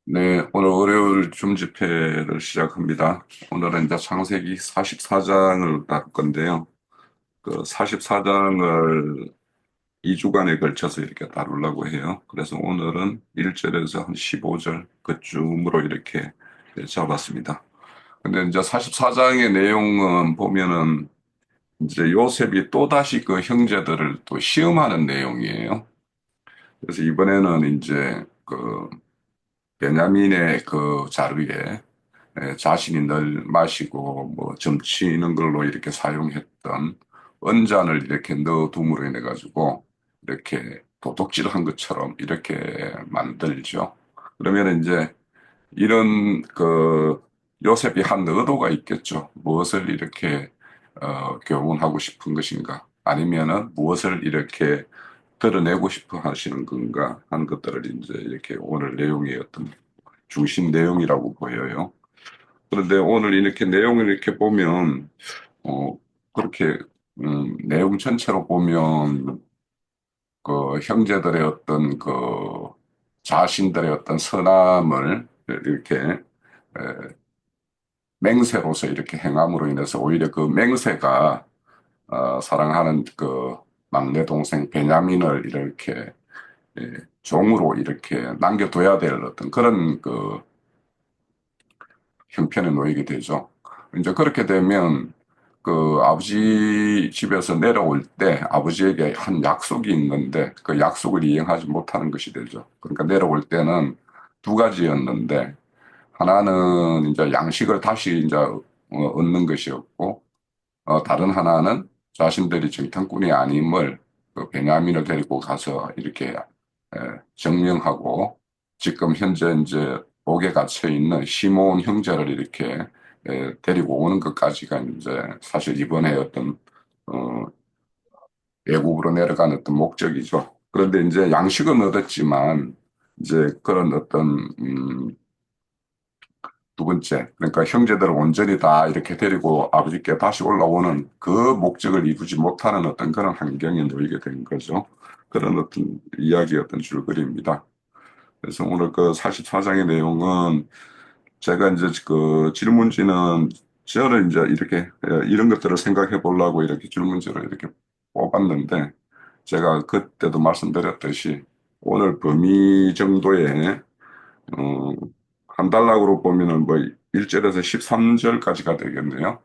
네, 오늘 월요일 줌집회를 시작합니다. 오늘은 이제 창세기 44장을 다룰 건데요. 그 44장을 2주간에 걸쳐서 이렇게 다루려고 해요. 그래서 오늘은 1절에서 한 15절 그쯤으로 이렇게 잡았습니다. 근데 이제 44장의 내용은 보면은 이제 요셉이 또다시 그 형제들을 또 시험하는 내용이에요. 그래서 이번에는 이제 그 베냐민의 그 자루에 자신이 늘 마시고 뭐 점치는 걸로 이렇게 사용했던 은잔을 이렇게 넣어둠으로 인해 가지고 이렇게 도둑질한 것처럼 이렇게 만들죠. 그러면 이제 이런 그 요셉이 한 의도가 있겠죠. 무엇을 이렇게 교훈하고 싶은 것인가? 아니면은 무엇을 이렇게 드러내고 싶어 하시는 건가 하는 것들을 이제 이렇게 오늘 내용의 어떤 중심 내용이라고 보여요. 그런데 오늘 이렇게 내용을 이렇게 보면, 어, 그렇게, 내용 전체로 보면, 그 형제들의 어떤 그 자신들의 어떤 선함을 이렇게 맹세로서 이렇게 행함으로 인해서 오히려 그 맹세가 사랑하는 그 막내 동생 베냐민을 이렇게 종으로 이렇게 남겨둬야 될 어떤 그런 그 형편에 놓이게 되죠. 이제 그렇게 되면 그 아버지 집에서 내려올 때 아버지에게 한 약속이 있는데 그 약속을 이행하지 못하는 것이 되죠. 그러니까 내려올 때는 두 가지였는데 하나는 이제 양식을 다시 이제 얻는 것이었고 다른 하나는 자신들이 정탐꾼이 아님을 그 베냐민을 데리고 가서 이렇게 증명하고 지금 현재 이제 옥에 갇혀 있는 시몬 형제를 이렇게 데리고 오는 것까지가 이제 사실 이번에 어떤 어, 외국으로 내려간 어떤 목적이죠. 그런데 이제 양식은 얻었지만 이제 그런 어떤 두 번째, 그러니까 형제들을 온전히 다 이렇게 데리고 아버지께 다시 올라오는 그 목적을 이루지 못하는 어떤 그런 환경에 놓이게 된 거죠. 그런 어떤 이야기의 어떤 줄거리입니다. 그래서 오늘 그 44장의 내용은 제가 이제 그 질문지는 저는 이제 이렇게 이런 것들을 생각해 보려고 이렇게 질문지를 이렇게 뽑았는데 제가 그때도 말씀드렸듯이 오늘 범위 정도의 어, 한 달락으로 보면은 뭐 1절에서 13절까지가 되겠네요.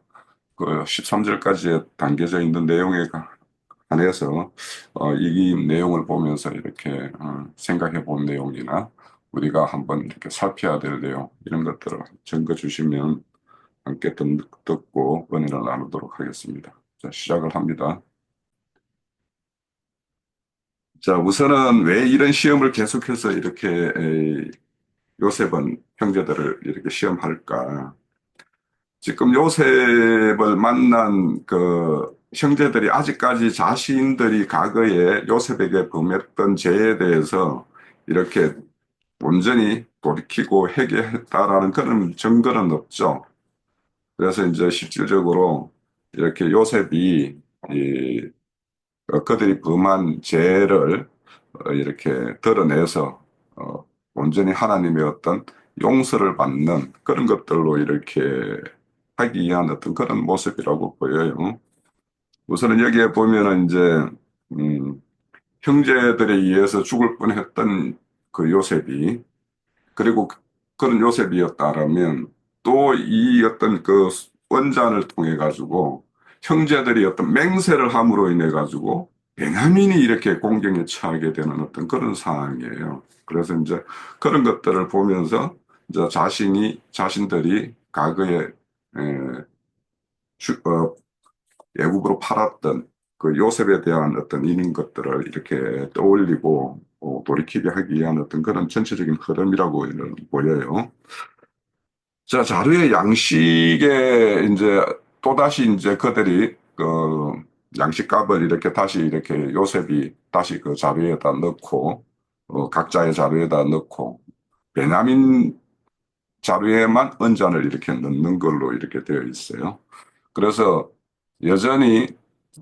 그 13절까지에 담겨져 있는 내용에 한해서 이 내용을 보면서 이렇게 생각해 본 내용이나 우리가 한번 이렇게 살펴야 될 내용 이런 것들을 적어 주시면 함께 듣고 은혜를 나누도록 하겠습니다. 자, 시작을 합니다. 자, 우선은 왜 이런 시험을 계속해서 이렇게 요셉은 형제들을 이렇게 시험할까? 지금 요셉을 만난 그 형제들이 아직까지 자신들이 과거에 요셉에게 범했던 죄에 대해서 이렇게 온전히 돌이키고 회개했다라는 그런 증거는 없죠. 그래서 이제 실질적으로 이렇게 요셉이 이 그들이 범한 죄를 이렇게 드러내서 온전히 하나님의 어떤 용서를 받는 그런 것들로 이렇게 하기 위한 어떤 그런 모습이라고 보여요. 우선은 여기에 보면은 이제 음, 형제들에 의해서 죽을 뻔했던 그 요셉이 그리고 그런 요셉이었다라면 또 이 어떤 그 원잔을 통해 가지고 형제들이 어떤 맹세를 함으로 인해 가지고 베냐민이 이렇게 공경에 처하게 되는 어떤 그런 상황이에요. 그래서 이제 그런 것들을 보면서 이제 자신들이 과거에 에, 외국으로 팔았던 그 요셉에 대한 어떤 이런 것들을 이렇게 떠올리고 돌이키게 하기 위한 어떤 그런 전체적인 흐름이라고 보여요. 자, 자료의 양식에 이제 또다시 이제 그들이 그 양식값을 이렇게 다시 이렇게 요셉이 다시 그 자료에다 넣고 각자의 자료에다 넣고 베냐민 자료에만 언잔을 이렇게 넣는 걸로 이렇게 되어 있어요. 그래서 여전히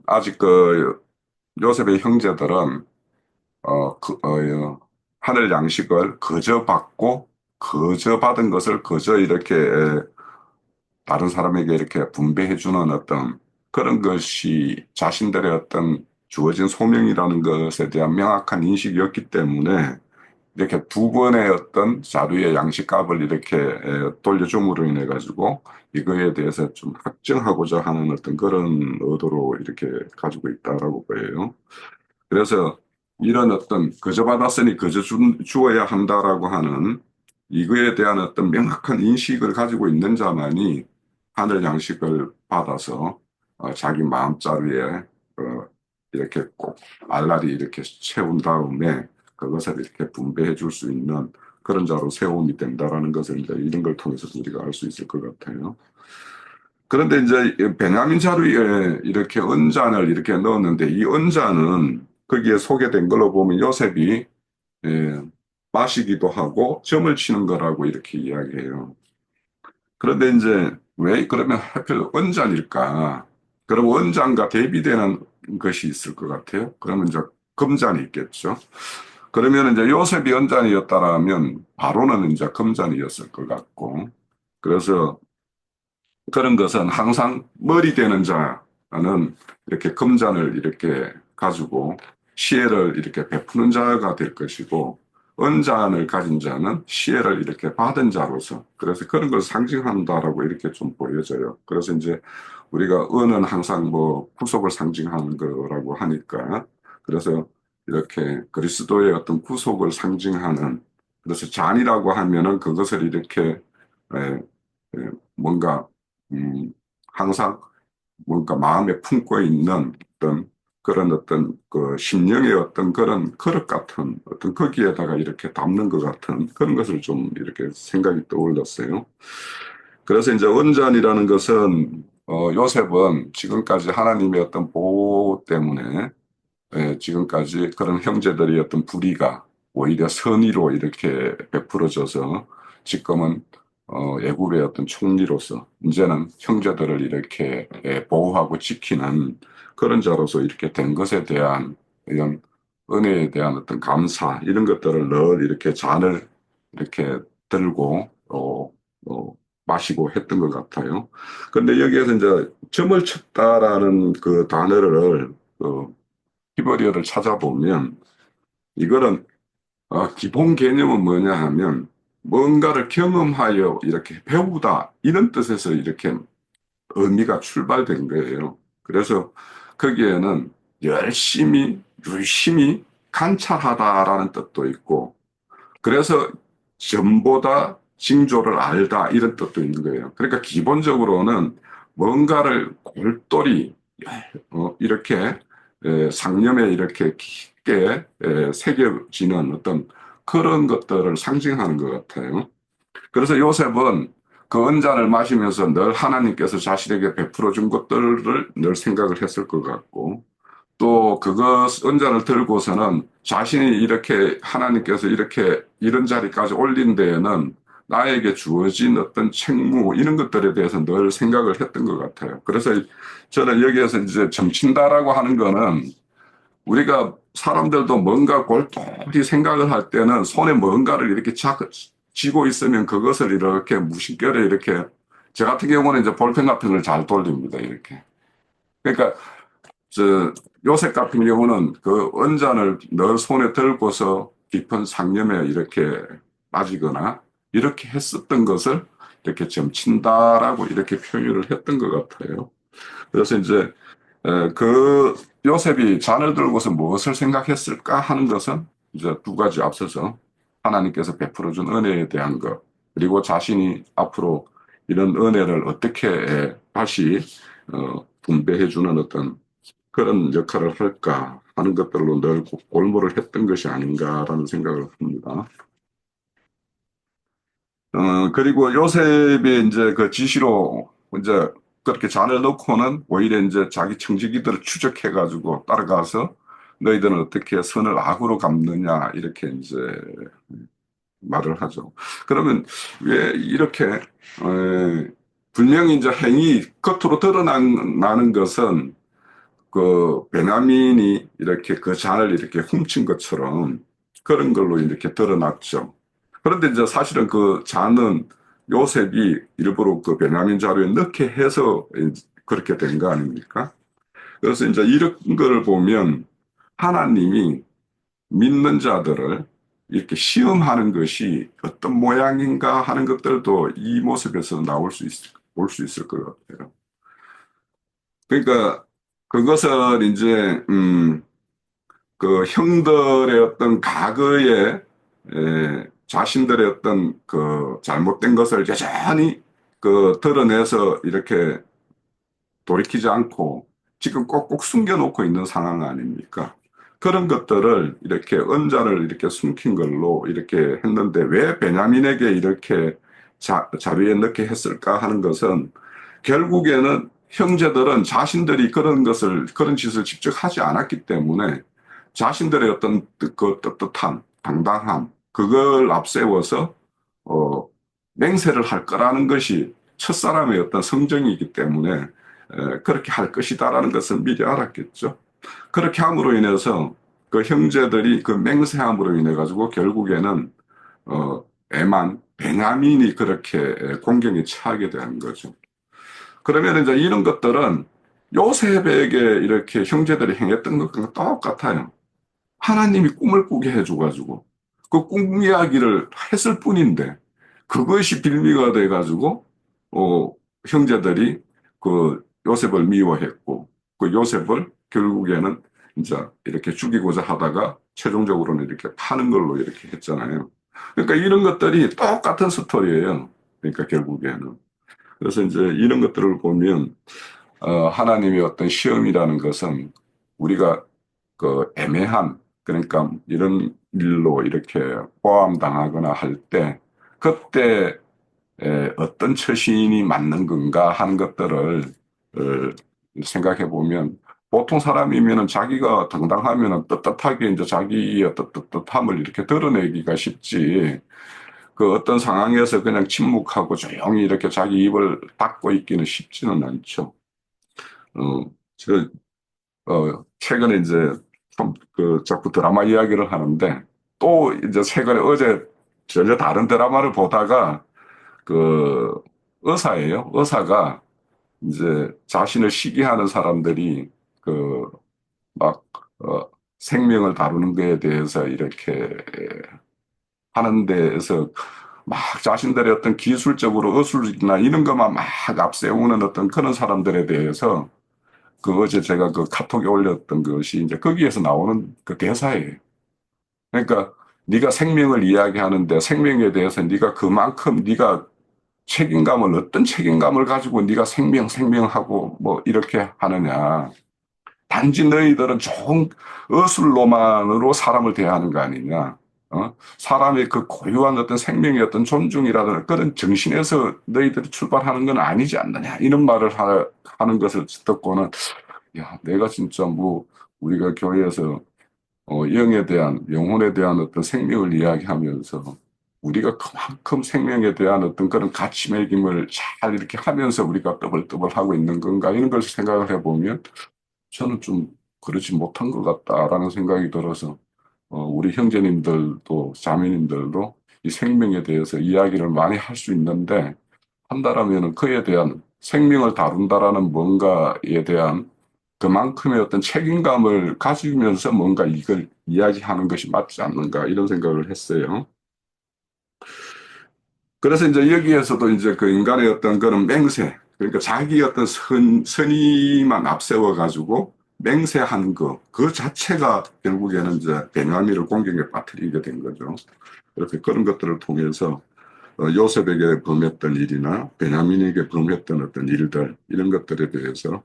아직 그 요셉의 형제들은 하늘 양식을 거저 받고 거저 받은 것을 거저 이렇게 다른 사람에게 이렇게 분배해주는 어떤 그런 것이 자신들의 어떤 주어진 소명이라는 것에 대한 명확한 인식이었기 때문에 이렇게 두 번의 어떤 자료의 양식값을 이렇게 돌려줌으로 인해 가지고 이거에 대해서 좀 확정하고자 하는 어떤 그런 의도로 이렇게 가지고 있다라고 보여요. 그래서 이런 어떤 거저 받았으니 거저 주어야 한다라고 하는 이거에 대한 어떤 명확한 인식을 가지고 있는 자만이 하늘 양식을 받아서 자기 마음자루에 이렇게 꼭 알알이 이렇게 채운 다음에 그것을 이렇게 분배해 줄 수 있는 그런 자로 세움이 된다라는 것을 이제 이런 걸 통해서 우리가 알 수 있을 것 같아요. 그런데 이제 베냐민 자루에 이렇게 언잔을 이렇게 넣었는데 이 언잔은 거기에 소개된 걸로 보면 요셉이 예, 마시기도 하고 점을 치는 거라고 이렇게 이야기해요. 그런데 이제 왜 그러면 하필 언잔일까? 그럼 언잔과 대비되는 것이 있을 것 같아요. 그러면 이제 금잔이 있겠죠. 그러면 이제 요셉이 언잔이었다라면 바로는 이제 금잔이었을 것 같고, 그래서 그런 것은 항상 머리 되는 자는 이렇게 금잔을 이렇게 가지고 시혜를 이렇게 베푸는 자가 될 것이고, 언잔을 가진 자는 시혜를 이렇게 받은 자로서, 그래서 그런 걸 상징한다라고 이렇게 좀 보여져요. 그래서 이제 우리가 은은 항상 뭐 구속을 상징하는 거라고 하니까, 그래서 이렇게 그리스도의 어떤 구속을 상징하는, 그래서 잔이라고 하면은 그것을 이렇게 에, 뭔가 음, 항상 뭔가 마음에 품고 있는 어떤 그런 어떤 그 심령의 어떤 그런 그릇 같은 어떤 거기에다가 이렇게 담는 것 같은 그런 것을 좀 이렇게 생각이 떠올랐어요. 그래서 이제 원전이라는 것은 요셉은 지금까지 하나님의 어떤 보호 때문에 지금까지 그런 형제들의 어떤 불의가 오히려 선의로 이렇게 베풀어져서 지금은 애굽의 어떤 총리로서 이제는 형제들을 이렇게 보호하고 지키는 그런 자로서 이렇게 된 것에 대한 이런 은혜에 대한 어떤 감사 이런 것들을 늘 이렇게 잔을 이렇게 들고 마시고 했던 것 같아요. 그런데 여기에서 이제 점을 쳤다라는 그 단어를 히브리어를 찾아보면 이거는 기본 개념은 뭐냐 하면 뭔가를 경험하여 이렇게 배우다 이런 뜻에서 이렇게 의미가 출발된 거예요. 그래서 거기에는 열심히 유심히 관찰하다라는 뜻도 있고 그래서 전보다 징조를 알다 이런 뜻도 있는 거예요. 그러니까 기본적으로는 뭔가를 골똘히 이렇게 상념에 이렇게 깊게 새겨지는 어떤 그런 것들을 상징하는 것 같아요. 그래서 요셉은 그 언잔을 마시면서 늘 하나님께서 자신에게 베풀어 준 것들을 늘 생각을 했을 것 같고 또 그것 언잔을 들고서는 자신이 이렇게 하나님께서 이렇게 이런 자리까지 올린 데에는 나에게 주어진 어떤 책무 이런 것들에 대해서 늘 생각을 했던 것 같아요. 그래서 저는 여기에서 이제 점친다라고 하는 거는 우리가 사람들도 뭔가 골똘히 생각을 할 때는 손에 뭔가를 이렇게 쥐고 있으면 그것을 이렇게 무심결에 이렇게 저 같은 경우는 이제 볼펜 같은 걸 잘 돌립니다. 이렇게. 그러니까 저 요셉 같은 경우는 그 언잔을 늘 손에 들고서 깊은 상념에 이렇게 빠지거나 이렇게 했었던 것을 이렇게 점친다라고 이렇게 표현을 했던 것 같아요. 그래서 이제 그 요셉이 잔을 들고서 무엇을 생각했을까 하는 것은 이제 두 가지 앞서서 하나님께서 베풀어 준 은혜에 대한 것 그리고 자신이 앞으로 이런 은혜를 어떻게 다시 분배해 주는 어떤 그런 역할을 할까 하는 것들로 늘 골몰을 했던 것이 아닌가라는 생각을 합니다. 그리고 요셉이 이제 그 지시로 이제 그렇게 잔을 넣고는 오히려 이제 자기 청지기들을 추적해가지고 따라가서 너희들은 어떻게 선을 악으로 갚느냐 이렇게 이제 말을 하죠. 그러면 왜 이렇게 분명히 이제 행위 겉으로 드러나는 것은 그 베냐민이 이렇게 그 잔을 이렇게 훔친 것처럼 그런 걸로 이렇게 드러났죠. 그런데 이제 사실은 그 잔은 요셉이 일부러 그 베냐민 자루에 넣게 해서 그렇게 된 거 아닙니까? 그래서 이제 이런 걸 보면 하나님이 믿는 자들을 이렇게 시험하는 것이 어떤 모양인가 하는 것들도 이 모습에서 볼 수 있을 것 같아요. 그러니까 그것은 이제, 그 형들의 어떤 과거에 자신들의 어떤 그 잘못된 것을 여전히 그 드러내서 이렇게 돌이키지 않고 지금 꼭꼭 숨겨놓고 있는 상황 아닙니까? 그런 것들을 이렇게 언자를 이렇게 숨긴 걸로 이렇게 했는데 왜 베냐민에게 이렇게 자리에 넣게 했을까 하는 것은 결국에는 형제들은 자신들이 그런 짓을 직접 하지 않았기 때문에 자신들의 어떤 그 떳떳함, 당당함, 그걸 앞세워서, 어, 맹세를 할 거라는 것이 첫사람의 어떤 성정이기 때문에 그렇게 할 것이다라는 것을 미리 알았겠죠. 그렇게 함으로 인해서 그 형제들이 그 맹세함으로 인해 가지고 결국에는 에만 베냐민이 그렇게 공경에 처하게 되는 거죠. 그러면 이제 이런 것들은 요셉에게 이렇게 형제들이 행했던 것과 똑같아요. 하나님이 꿈을 꾸게 해줘가지고 그 꿈 이야기를 했을 뿐인데 그것이 빌미가 돼가지고 어, 형제들이 그 요셉을 미워했고 그 요셉을 결국에는 이제 이렇게 죽이고자 하다가 최종적으로는 이렇게 파는 걸로 이렇게 했잖아요. 그러니까 이런 것들이 똑같은 스토리예요. 그러니까 결국에는. 그래서 이제 이런 것들을 보면 하나님의 어떤 시험이라는 것은 우리가 그 애매한, 그러니까 이런 일로 이렇게 포함당하거나 할 때, 그때 어떤 처신이 맞는 건가 하는 것들을 어, 생각해 보면 보통 사람이면은 자기가 당당하면은 떳떳하게 이제 자기의 떳떳함을 이렇게 드러내기가 쉽지. 그 어떤 상황에서 그냥 침묵하고 조용히 이렇게 자기 입을 닫고 있기는 쉽지는 않죠. 어, 저, 최근에 이제 좀 그 자꾸 드라마 이야기를 하는데 또 이제 최근에 어제 전혀 다른 드라마를 보다가 그 의사예요. 의사가 이제 자신을 시기하는 사람들이 그 막, 생명을 다루는 거에 대해서 이렇게 하는 데에서 막 자신들의 어떤 기술적으로 의술이나 이런 것만 막 앞세우는 어떤 그런 사람들에 대해서 그 어제 제가 그 카톡에 올렸던 것이 이제 거기에서 나오는 그 대사예요. 그러니까 네가 생명을 이야기하는데 생명에 대해서 네가 그만큼 네가 책임감을 어떤 책임감을 가지고 네가 생명하고 뭐 이렇게 하느냐. 단지 너희들은 좋은 어술로만으로 사람을 대하는 거 아니냐. 사람의 그 고유한 어떤 생명의 어떤 존중이라든 그런 정신에서 너희들이 출발하는 건 아니지 않느냐. 이런 말을 하는 것을 듣고는 야, 내가 진짜 뭐 우리가 교회에서 영에 대한 영혼에 대한 어떤 생명을 이야기하면서 우리가 그만큼 생명에 대한 어떤 그런 가치 매김을 잘 이렇게 하면서 우리가 떠벌떠벌 하고 있는 건가 이런 걸 생각을 해보면 저는 좀 그렇지 못한 것 같다라는 생각이 들어서 우리 형제님들도 자매님들도 이 생명에 대해서 이야기를 많이 할 수 있는데 한다라면 그에 대한 생명을 다룬다라는 뭔가에 대한 그만큼의 어떤 책임감을 가지면서 뭔가 이걸 이야기하는 것이 맞지 않는가 이런 생각을 했어요. 그래서 이제 여기에서도 이제 그 인간의 어떤 그런 맹세, 그러니까 자기 어떤 선의만 앞세워 가지고 맹세하는 거, 그 자체가 결국에는 이제 베냐민을 공경에 빠뜨리게 된 거죠. 그래서 그런 것들을 통해서 요셉에게 범했던 일이나 베냐민에게 범했던 어떤 일들, 이런 것들에 대해서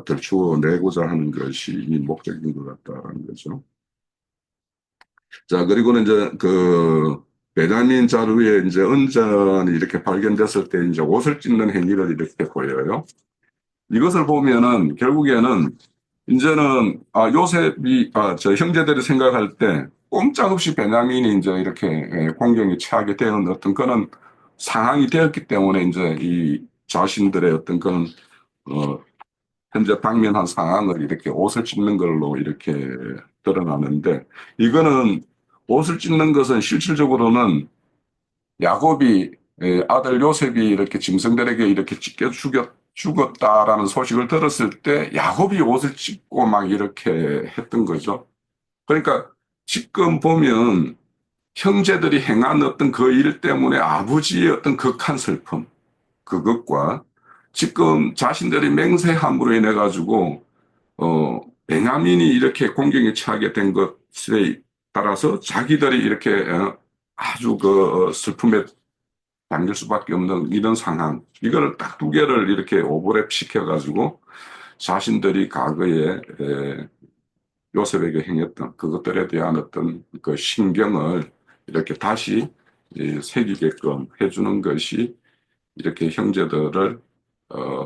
들추어내고자 하는 것이 이 목적인 것 같다는 거죠. 자, 그리고는 이제 그 베냐민 자루에 이제 은전이 이렇게 발견됐을 때 이제 옷을 찢는 행위를 이렇게 보여요. 이것을 보면은 결국에는 이제는 요셉이 저 형제들이 생각할 때 꼼짝없이 베냐민이 이제 이렇게 공경에 처하게 되는 어떤 그런 상황이 되었기 때문에 이제 이 자신들의 어떤 그런 어, 현재 당면한 상황을 이렇게 옷을 찢는 걸로 이렇게 드러나는데 이거는 옷을 찢는 것은 실질적으로는 야곱이 아들 요셉이 이렇게 짐승들에게 이렇게 찢겨 죽었다라는 소식을 들었을 때 야곱이 옷을 찢고 막 이렇게 했던 거죠. 그러니까 지금 보면 형제들이 행한 어떤 그 일 때문에 아버지의 어떤 극한 슬픔, 그것과 지금 자신들이 맹세함으로 인해 가지고 베냐민이 이렇게 공경에 처하게 된 것에 따라서 자기들이 이렇게 아주 그 슬픔에 당길 수밖에 없는 이런 상황, 이걸 딱 두 개를 이렇게 오버랩 시켜가지고 자신들이 과거에 요셉에게 행했던 그것들에 대한 어떤 그 신경을 이렇게 다시 새기게끔 해주는 것이 이렇게 형제들을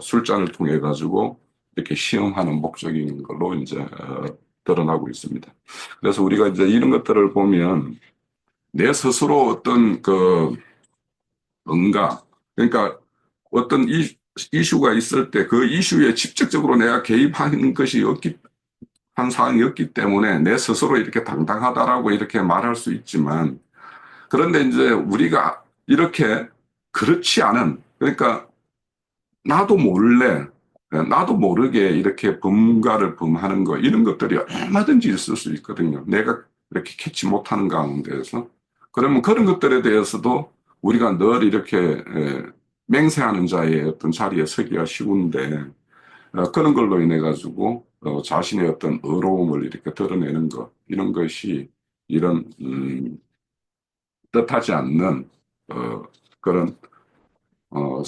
술잔을 통해 가지고 이렇게 시험하는 목적인 걸로 이제 드러나고 있습니다. 그래서 우리가 이제 이런 것들을 보면 내 스스로 어떤 그 뭔가 그러니까 어떤 이슈가 있을 때 그 이슈에 직접적으로 내가 개입하는 것이 없기 한 사항이 없기 때문에 내 스스로 이렇게 당당하다라고 이렇게 말할 수 있지만 그런데 이제 우리가 이렇게 그렇지 않은 그러니까 나도 몰래 나도 모르게 이렇게 범가를 범하는 거 이런 것들이 얼마든지 있을 수 있거든요. 내가 이렇게 캐치 못하는 가운데에서 그러면 그런 것들에 대해서도 우리가 늘 이렇게 맹세하는 자의 어떤 자리에 서기가 쉬운데 그런 걸로 인해 가지고 자신의 어떤 의로움을 이렇게 드러내는 것 이런 것이 이런 뜻하지 않는 어, 그런 어,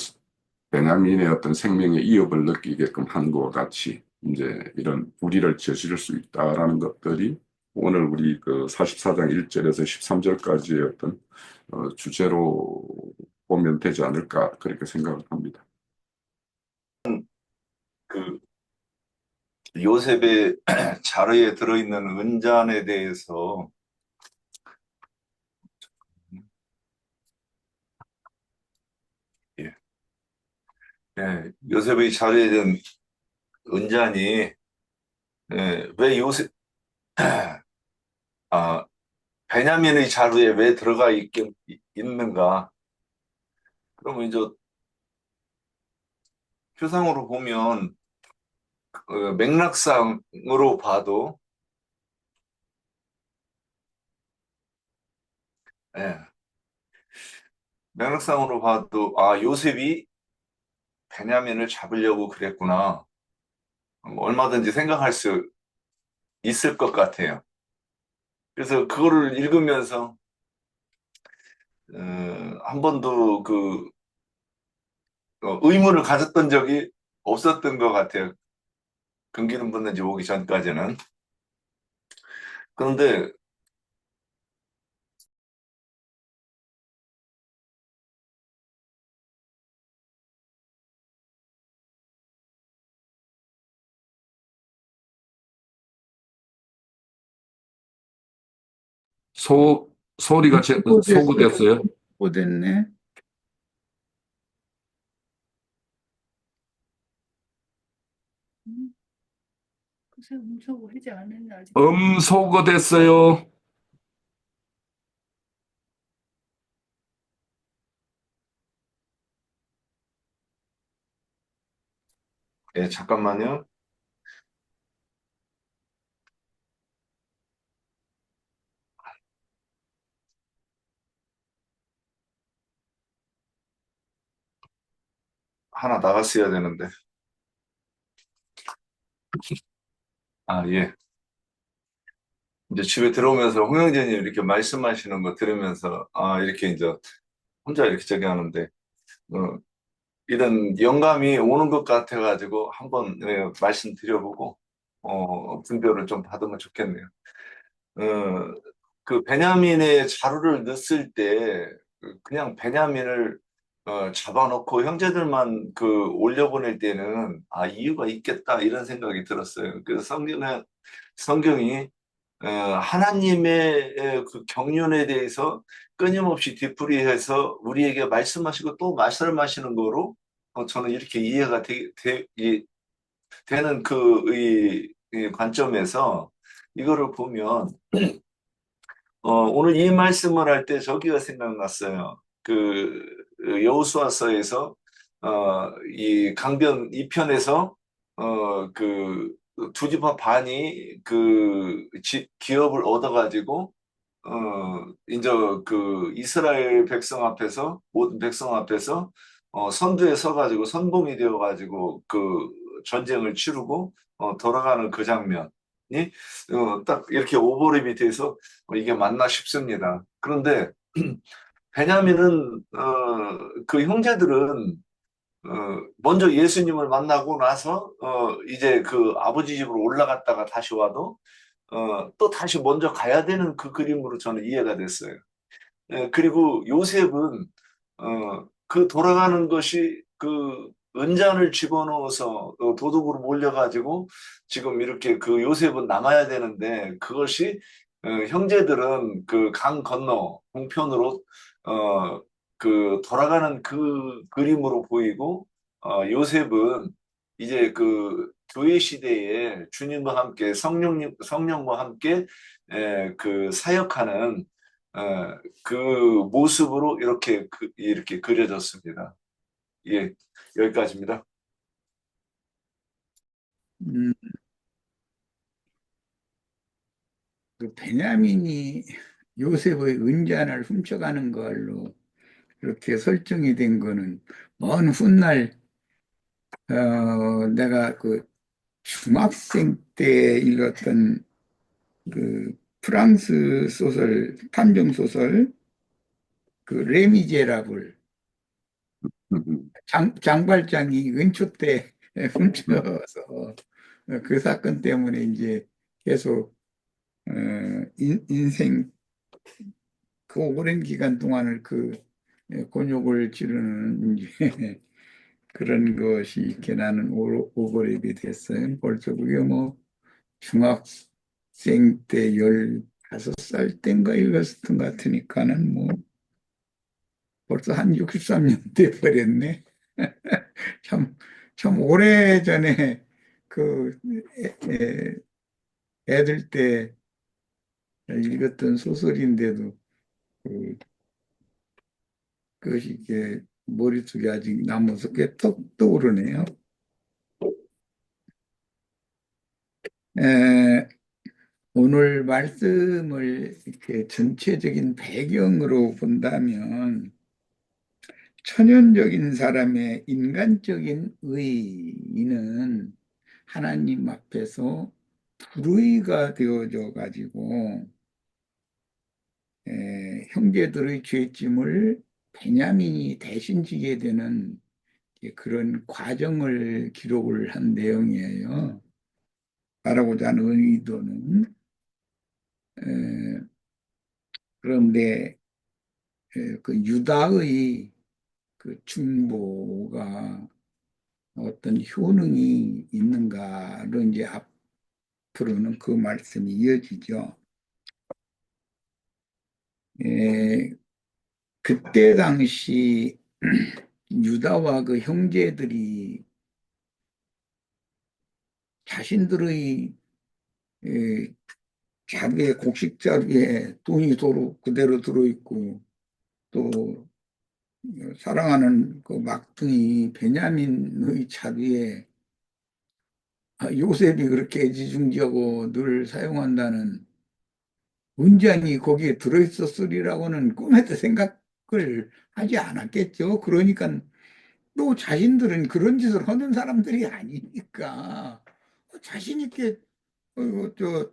베냐민의 어떤 생명의 이업을 느끼게끔 한 것과 같이 이제 이런 불의를 저지를 수 있다라는 것들이 오늘 우리 그 44장 1절에서 13절까지의 어떤 주제로 보면 되지 않을까 그렇게 생각을 합니다. 그 요셉의 자루에 들어있는 은잔에 대해서 예, 요셉의 자루에 든 은잔이 왜 요셉 아, 베냐민의 자루에 왜 들어가 있는가? 그러면 이제 표상으로 보면 맥락상으로 봐도 예, 맥락상으로 봐도 요셉이 베냐민을 잡으려고 그랬구나. 얼마든지 생각할 수 있을 것 같아요. 그래서 그거를 읽으면서 한 번도 의문을 가졌던 적이 없었던 것 같아요. 금기름 붙는 지 오기 전까지는. 그런데 소리가 소구됐어요. 소거됐네. 글쎄 음소거 해제 안 했나 아직. 소거됐어요. 잠깐만요. 하나 나갔어야 되는데. 예. 이제 집에 들어오면서 홍영재님 이렇게 말씀하시는 거 들으면서 이렇게 이제 혼자 이렇게 저기 하는데 어, 이런 영감이 오는 것 같아가지고 한번 말씀드려보고 분별을 좀 받으면 좋겠네요. 어, 그 베냐민의 자루를 넣었을 때 그냥 베냐민을 잡아놓고 형제들만 올려보낼 때는 이유가 있겠다 이런 생각이 들었어요. 그래서 성경이 하나님의 그 경륜에 대해서 끊임없이 되풀이해서 우리에게 말씀하시고 또 말씀하시는 거로 저는 이렇게 이해가 되는 이 관점에서 이거를 보면 오늘 이 말씀을 할 때 저기가 생각났어요. 여호수아서에서 이 강변 2편에서 그 두 지파 반이 기업을 얻어가지고 이제 그 이스라엘 백성 앞에서 모든 백성 앞에서 선두에 서가지고 선봉이 되어가지고 그 전쟁을 치르고 돌아가는 그 장면이 딱 이렇게 오버랩이 돼서 이게 맞나 싶습니다. 그런데 베냐민은 그 형제들은 먼저 예수님을 만나고 나서 이제 그 아버지 집으로 올라갔다가 다시 와도 또 다시 먼저 가야 되는 그 그림으로 저는 이해가 됐어요. 그리고 요셉은 그 돌아가는 것이 그 은잔을 집어넣어서 도둑으로 몰려가지고 지금 이렇게 그 요셉은 남아야 되는데 그것이 형제들은 그 강 건너 동편으로 그 돌아가는 그 그림으로 보이고 요셉은 이제 그 교회 시대에 주님과 함께 성령과 함께 그 사역하는 그 모습으로 이렇게 그려졌습니다. 예, 여기까지입니다. 음, 그 베냐민이 요셉의 은잔을 훔쳐가는 걸로 그렇게 설정이 된 거는 먼 훗날 내가 그 중학생 때 읽었던 그 프랑스 소설 탐정 소설 그 레미제라블 장발장이 은초 때 훔쳐서 그 사건 때문에 이제 계속 인생 그 오랜 기간 동안을 그 곤욕을 치르는 이제 그런 것이 이렇게 나는 오버랩이 됐어요. 벌써 그게 뭐 중학생 때 15살 때인가 읽었던 것 같으니까는 뭐 벌써 한 63년 돼 버렸네. 참, 참 오래전에 그 애들 때 읽었던 소설인데도 그, 그것이 이게 머릿속에 아직 남아서 꽤 톡 떠오르네요. 에, 오늘 말씀을 이렇게 전체적인 배경으로 본다면 천연적인 사람의 인간적인 의의는 하나님 앞에서 불의가 되어져 가지고 형제들의 죄짐을 베냐민이 대신 지게 되는 그런 과정을 기록을 한 내용이에요. 말하고자 하는 의도는 그런데 그 유다의 그 중보가 어떤 효능이 있는가로 이제 앞으로는 그 말씀이 이어지죠. 그때 당시 유다와 그 형제들이 자신들의 자루에 곡식 자루에 돈이 그대로 들어있고 또 사랑하는 그 막둥이 베냐민의 자루에 요셉이 그렇게 애지중지하고 늘 사용한다는 은장이 거기에 들어있었으리라고는 꿈에도 생각을 하지 않았겠죠. 그러니까 또 자신들은 그런 짓을 하는 사람들이 아니니까 자신 있게 저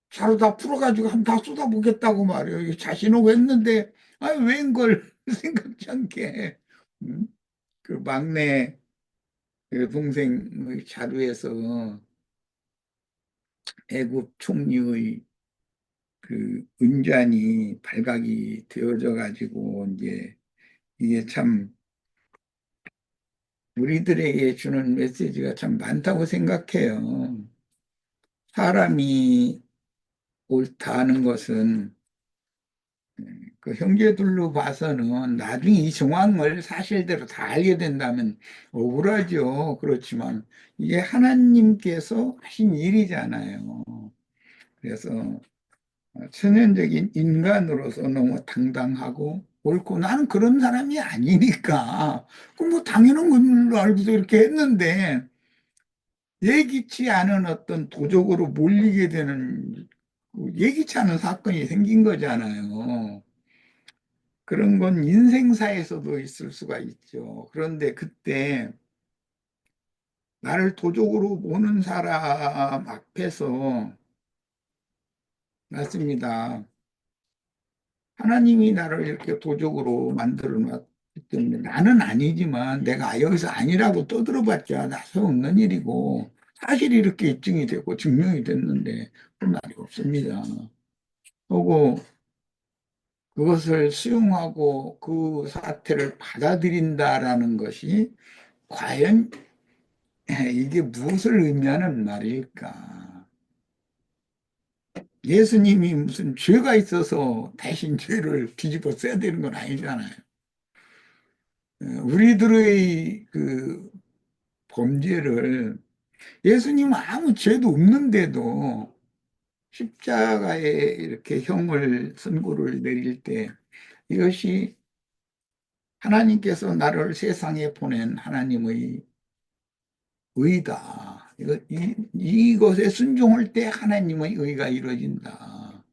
자루 다 풀어가지고 한번 다 쏟아보겠다고 말이에요. 이거 자신하고 했는데 웬걸 생각지 않게 그 막내 그 동생의 자루에서 애굽 총리의 그 은잔이 발각이 되어져 가지고 이제 이게 참 우리들에게 주는 메시지가 참 많다고 생각해요. 사람이 옳다 하는 것은 그 형제들로 봐서는 나중에 이 정황을 사실대로 다 알게 된다면 억울하죠. 그렇지만 이게 하나님께서 하신 일이잖아요. 그래서 천연적인 인간으로서 너무 당당하고 옳고 나는 그런 사람이 아니니까 그 뭐 당연한 걸로 알고서 이렇게 했는데 예기치 않은 어떤 도적으로 몰리게 되는 그 예기치 않은 사건이 생긴 거잖아요. 그런 건 인생사에서도 있을 수가 있죠. 그런데 그때 나를 도적으로 보는 사람 앞에서 맞습니다. 하나님이 나를 이렇게 도적으로 만들어 놨기 때문에 나는 아니지만 내가 여기서 아니라고 떠들어봤자 나 소용없는 일이고 사실이 이렇게 입증이 되고 증명이 됐는데 그 말이 없습니다. 그리고 그것을 수용하고 그 사태를 받아들인다라는 것이 과연 이게 무엇을 의미하는 말일까? 예수님이 무슨 죄가 있어서 대신 죄를 뒤집어 써야 되는 건 아니잖아요. 우리들의 그 범죄를 예수님은 아무 죄도 없는데도 십자가에 이렇게 형을 선고를 내릴 때 이것이 하나님께서 나를 세상에 보낸 하나님의 의다. 이것에 순종할 때 하나님의 의가 이루어진다.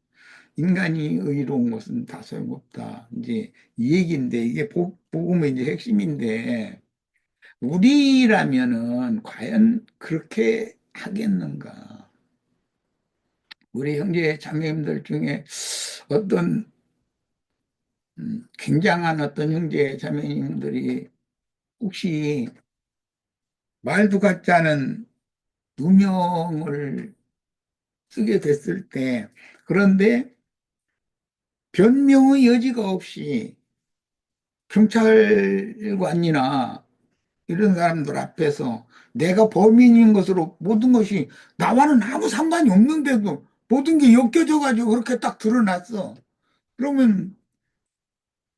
인간이 의로운 것은 다 소용없다. 이제 이 얘기인데 이게 복음의 이제 핵심인데 우리라면은 과연 그렇게 하겠는가? 우리 형제 자매님들 중에 어떤 굉장한 어떤 형제 자매님들이 혹시 말도 같지 않은 누명을 쓰게 됐을 때 그런데 변명의 여지가 없이 경찰관이나 이런 사람들 앞에서 내가 범인인 것으로 모든 것이 나와는 아무 상관이 없는데도 모든 게 엮여져 가지고 그렇게 딱 드러났어. 그러면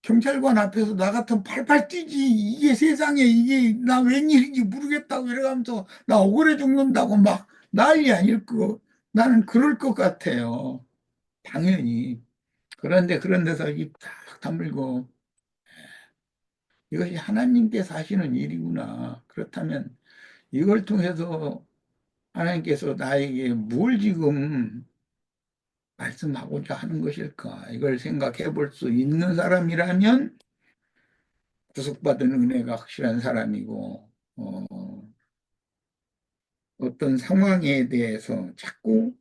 경찰관 앞에서 나 같으면 팔팔 뛰지. 이게 세상에 이게 나 웬일인지 모르겠다고 이래가면서 나 억울해 죽는다고 막 난리 아닐 거. 나는 그럴 것 같아요. 당연히. 그런데 그런 데서 입 딱 다물고 이것이 하나님께서 하시는 일이구나. 그렇다면 이걸 통해서 하나님께서 나에게 뭘 지금 말씀하고자 하는 것일까? 이걸 생각해 볼 수 있는 사람이라면 구속받은 은혜가 확실한 사람이고, 어떤 상황에 대해서 자꾸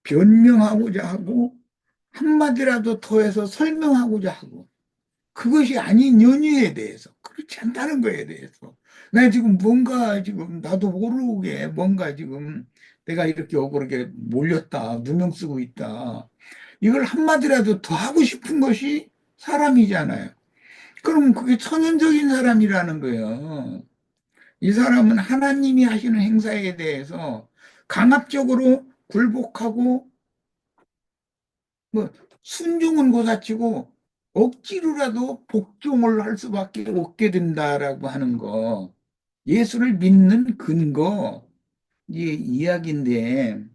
변명하고자 하고, 한마디라도 더해서 설명하고자 하고, 그것이 아닌 연유에 대해서, 그렇지 않다는 거에 대해서. 나 지금 뭔가 지금 나도 모르게 뭔가 지금 내가 이렇게 억울하게 몰렸다, 누명 쓰고 있다. 이걸 한마디라도 더 하고 싶은 것이 사람이잖아요. 그럼 그게 천연적인 사람이라는 거예요. 이 사람은 하나님이 하시는 행사에 대해서 강압적으로 굴복하고 뭐 순종은 고사치고 억지로라도 복종을 할 수밖에 없게 된다라고 하는 거. 예수를 믿는 근거, 이 이야기인데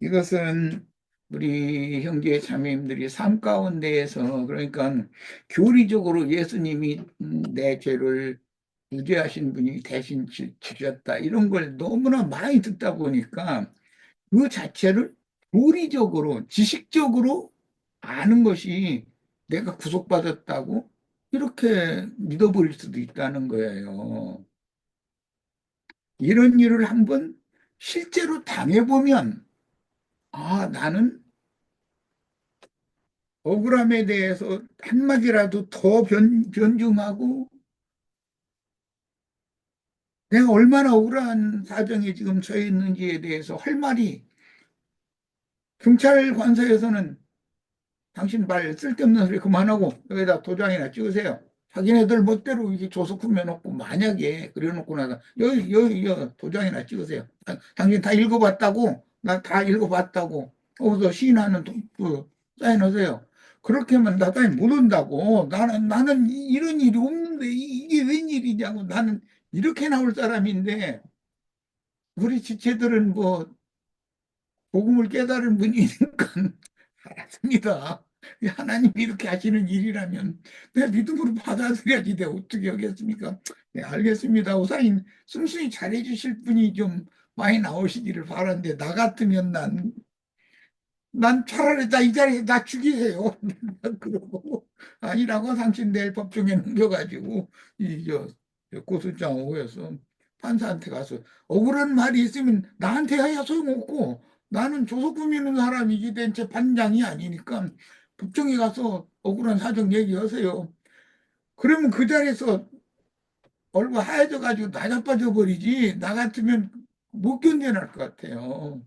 이것은 우리 형제 자매님들이 삶 가운데에서 그러니까 교리적으로 예수님이 내 죄를 무죄하신 분이 대신 지셨다 이런 걸 너무나 많이 듣다 보니까 그 자체를 교리적으로 지식적으로 아는 것이 내가 구속받았다고 이렇게 믿어버릴 수도 있다는 거예요. 이런 일을 한번 실제로 당해보면 아, 나는 억울함에 대해서 한마디라도 더 변증하고 내가 얼마나 억울한 사정에 지금 처해 있는지에 대해서 할 말이 경찰 관서에서는 당신 말 쓸데없는 소리 그만하고 여기다 도장이나 찍으세요. 자기네들 멋대로 이게 조서품해 놓고 만약에 그래 놓고 나서 여기 도장이나 찍으세요. 당신 다 읽어봤다고 나 다 읽어봤다고 거기서 시인하는 그 사인하세요. 그렇게 하면 나중에 못 온다고 나는 이런 일이 없는데 이게 웬일이냐고 나는 이렇게 나올 사람인데 우리 지체들은 뭐 복음을 깨달은 분이니까 알았습니다. 하나님이 이렇게 하시는 일이라면 내 믿음으로 받아들여야지 내가 어떻게 하겠습니까? 네, 알겠습니다. 우사님 순순히 잘해 주실 분이 좀 많이 나오시기를 바라는데 나 같으면 난 차라리 이 자리에 나 죽이세요. 그러고 아니라고 당신 내일 법정에 넘겨가지고 저 고소장 오해서 판사한테 가서 억울한 말이 있으면 나한테 해야 소용없고 나는 조속 꾸미는 사람이지 된 재판장이 아니니까 법정에 가서 억울한 사정 얘기하세요. 그러면 그 자리에서 얼굴 하얘져 가지고 나자빠져 버리지 나 같으면 못 견뎌낼 것 같아요.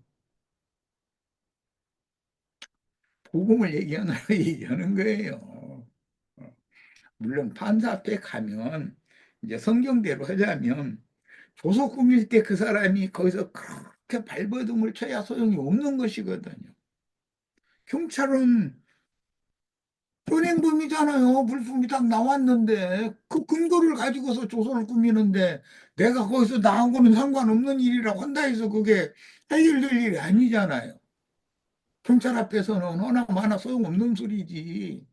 복음을 얘기하느라 얘기하는 거예요. 물론 판사 앞에 가면 이제 성경대로 하자면 조속 꾸밀 때 그 사람이 거기서 그렇게 발버둥을 쳐야 소용이 없는 것이거든요. 경찰은 현행범이잖아요. 물품이 딱 나왔는데 그 근거를 가지고서 조서를 꾸미는데 내가 거기서 나하고는 상관없는 일이라고 한다 해서 그게 해결될 일이 아니잖아요. 경찰 앞에서는 허나 마나 소용없는 소리지.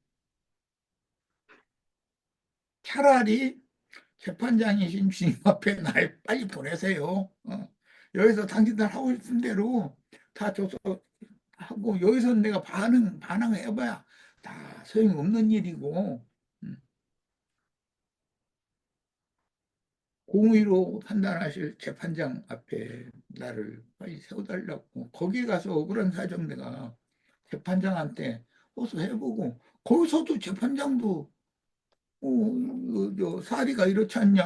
차라리 재판장이신 주님 앞에 날 빨리 보내세요. 여기서 당신들 하고 싶은 대로 다 조서하고 여기서 내가 반항을 해봐야 다 소용없는 일이고 음, 공의로 판단하실 재판장 앞에 나를 빨리 세워달라고 거기 가서 억울한 사정 내가 재판장한테 호소해보고 거기서도 재판장도 사리가 이렇지 않냐,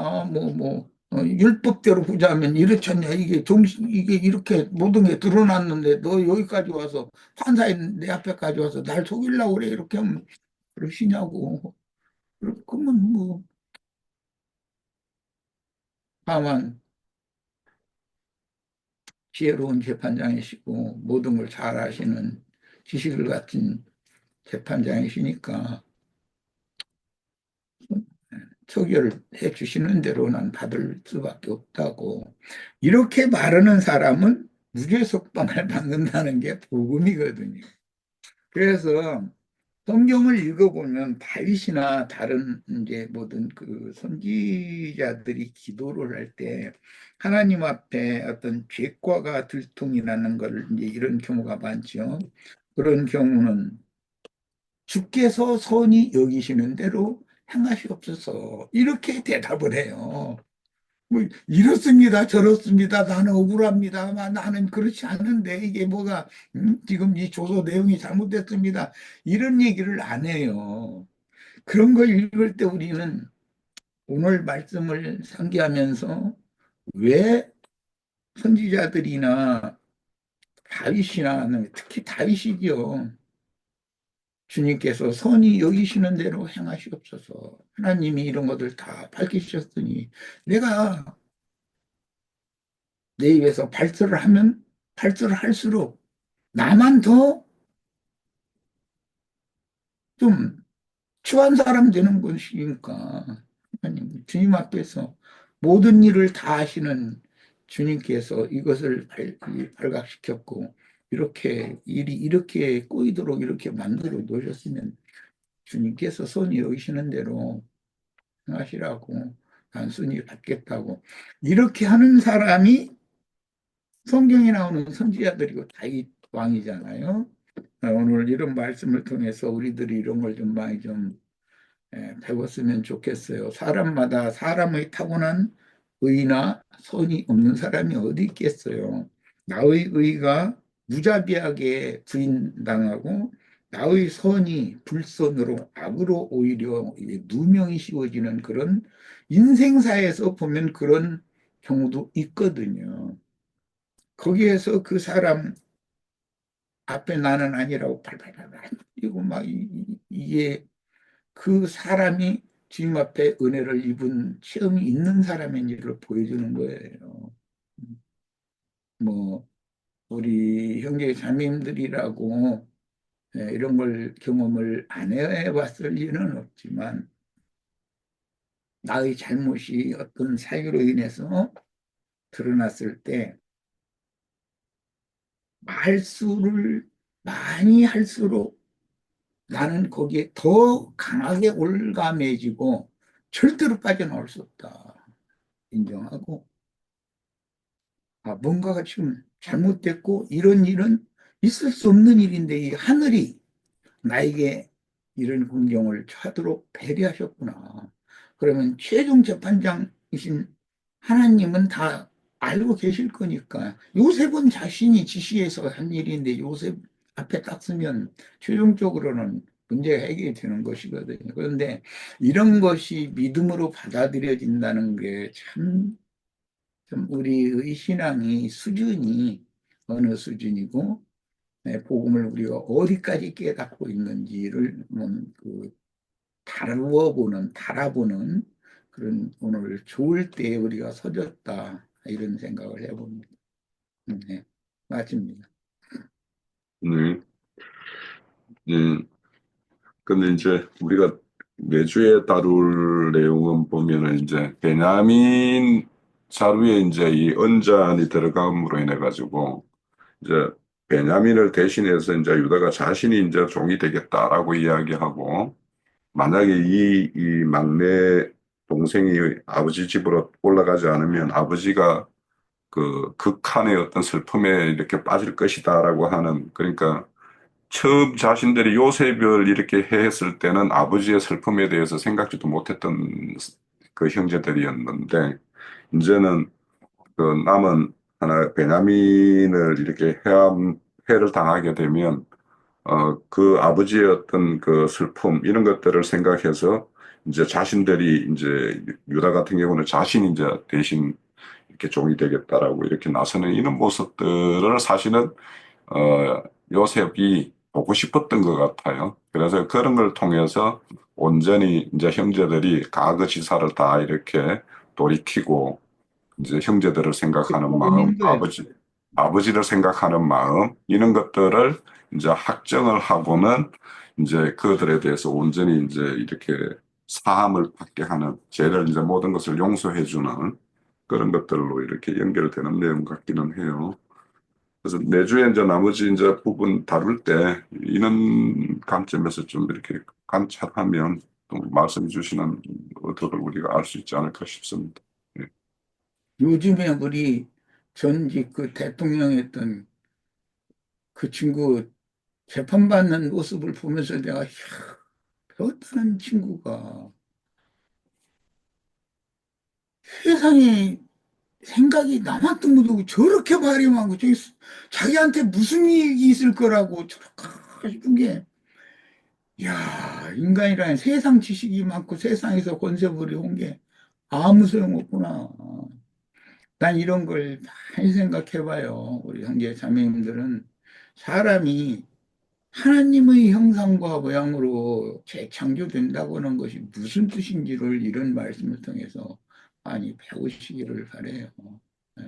율법대로 보자면 이렇지 않냐, 이게 이렇게 모든 게 드러났는데, 너 여기까지 와서, 판사에 내 앞에까지 와서 날 속이려고 그래, 이렇게 하면, 그러시냐고. 그러면 다만, 지혜로운 재판장이시고, 모든 걸 잘 아시는 지식을 갖춘 재판장이시니까, 처결해 주시는 대로 난 받을 수밖에 없다고. 이렇게 말하는 사람은 무죄 석방을 받는다는 게 복음이거든요. 그래서 성경을 읽어보면 다윗이나 다른 이제 모든 그 선지자들이 기도를 할 때 하나님 앞에 어떤 죄과가 들통이 나는 걸 이제 이런 경우가 많죠. 그런 경우는 주께서 선히 여기시는 대로 행하시옵소서. 이렇게 대답을 해요. 이렇습니다. 저렇습니다. 나는 억울합니다. 나는 그렇지 않은데 이게 뭐가 지금 이 조서 내용이 잘못됐습니다. 이런 얘기를 안 해요. 그런 걸 읽을 때 우리는 오늘 말씀을 상기하면서 왜 선지자들이나 다윗이나 특히 다윗이죠. 주님께서 선히 여기시는 대로 행하시옵소서. 하나님이 이런 것들 다 밝히셨으니 내가 내 입에서 발설을 하면 발설을 할수록 나만 더 좀 추한 사람 되는 것이니까 하나님 주님 앞에서 모든 일을 다 하시는 주님께서 이것을 발각시켰고 이렇게 일이 이렇게 꼬이도록 이렇게 만들어 놓으셨으면 주님께서 선히 여기시는 대로 하시라고 단순히 받겠다고 이렇게 하는 사람이 성경에 나오는 선지자들이고 다윗 왕이잖아요. 오늘 이런 말씀을 통해서 우리들이 이런 걸 좀 많이 좀 배웠으면 좋겠어요. 사람마다 사람의 타고난 의나 선이 없는 사람이 어디 있겠어요. 나의 의가 무자비하게 부인당하고 나의 선이 불선으로 악으로 오히려 누명이 씌워지는 그런 인생사에서 보면 그런 경우도 있거든요. 거기에서 그 사람 앞에 나는 아니라고 팔팔팔 이고 막 이게 그 사람이 주님 앞에 은혜를 입은 체험이 있는 사람인지를 보여주는 거예요. 뭐 우리 형제 자매님들이라고 이런 걸 경험을 안 해봤을 리는 없지만 나의 잘못이 어떤 사유로 인해서 드러났을 때 말수를 많이 할수록 나는 거기에 더 강하게 올가매지고 절대로 빠져나올 수 없다. 인정하고, 아, 뭔가가 지금 잘못됐고, 이런 일은 있을 수 없는 일인데, 이 하늘이 나에게 이런 공경을 하도록 배려하셨구나. 그러면 최종 재판장이신 하나님은 다 알고 계실 거니까. 요셉은 자신이 지시해서 한 일인데 요셉 앞에 딱 쓰면 최종적으로는 문제가 해결이 되는 것이거든요. 그런데 이런 것이 믿음으로 받아들여진다는 게 참 우리의 신앙이 수준이 어느 수준이고 복음을 우리가 어디까지 깨닫고 있는지를 달아보는 그런 오늘 좋을 때에 우리가 서졌다 이런 생각을 해봅니다. 네, 맞습니다. 네. 네. 근데 이제 우리가 매주에 다룰 내용은 보면은 이제 베냐민 자루에 이제 이 언잔이 들어감으로 인해 가지고 이제 베냐민을 대신해서 이제 유다가 자신이 이제 종이 되겠다라고 이야기하고 만약에 이 막내 동생이 아버지 집으로 올라가지 않으면 아버지가 그 극한의 어떤 슬픔에 이렇게 빠질 것이다라고 하는 그러니까 처음 자신들이 요셉을 이렇게 해했을 때는 아버지의 슬픔에 대해서 생각지도 못했던 그 형제들이었는데 이제는 그 남은 하나 베냐민을 이렇게 해를 당하게 되면 그 아버지의 어떤 그 슬픔 이런 것들을 생각해서 이제 자신들이 이제 유다 같은 경우는 자신이 이제 대신 이렇게 종이 되겠다라고 이렇게 나서는 이런 모습들을 사실은 요셉이 보고 싶었던 것 같아요. 그래서 그런 걸 통해서 온전히 이제 형제들이 가그 지사를 다 이렇게 돌이키고 이제 형제들을 생각하는 마음, 있는 거예요. 아버지를 생각하는 마음, 이런 것들을 이제 확정을 하고는 이제 그들에 대해서 온전히 이제 이렇게 사함을 받게 하는, 죄를 이제 모든 것을 용서해주는 그런 것들로 이렇게 연결되는 내용 같기는 해요. 그래서 내주에 이제 나머지 이제 부분 다룰 때 이런 관점에서 좀 이렇게 관찰하면 또 말씀해 주시는 의도를 우리가 알 수 있지 않을까 싶습니다. 예. 요즘에 우리 전직 그 대통령이었던 그 친구 재판받는 모습을 보면서 내가 배웠다는 친구가 세상에 생각이 남한테 못하고 저렇게 말이 많고 자기한테 무슨 이익이 있을 거라고 저렇게 싶은 게 야 인간이라는 세상 지식이 많고 세상에서 권세 부려온 게 아무 소용없구나. 난 이런 걸 많이 생각해봐요. 우리 형제 자매님들은 사람이 하나님의 형상과 모양으로 재창조된다고 하는 것이 무슨 뜻인지를 이런 말씀을 통해서 많이 배우시기를 바래요. 네.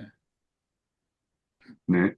네.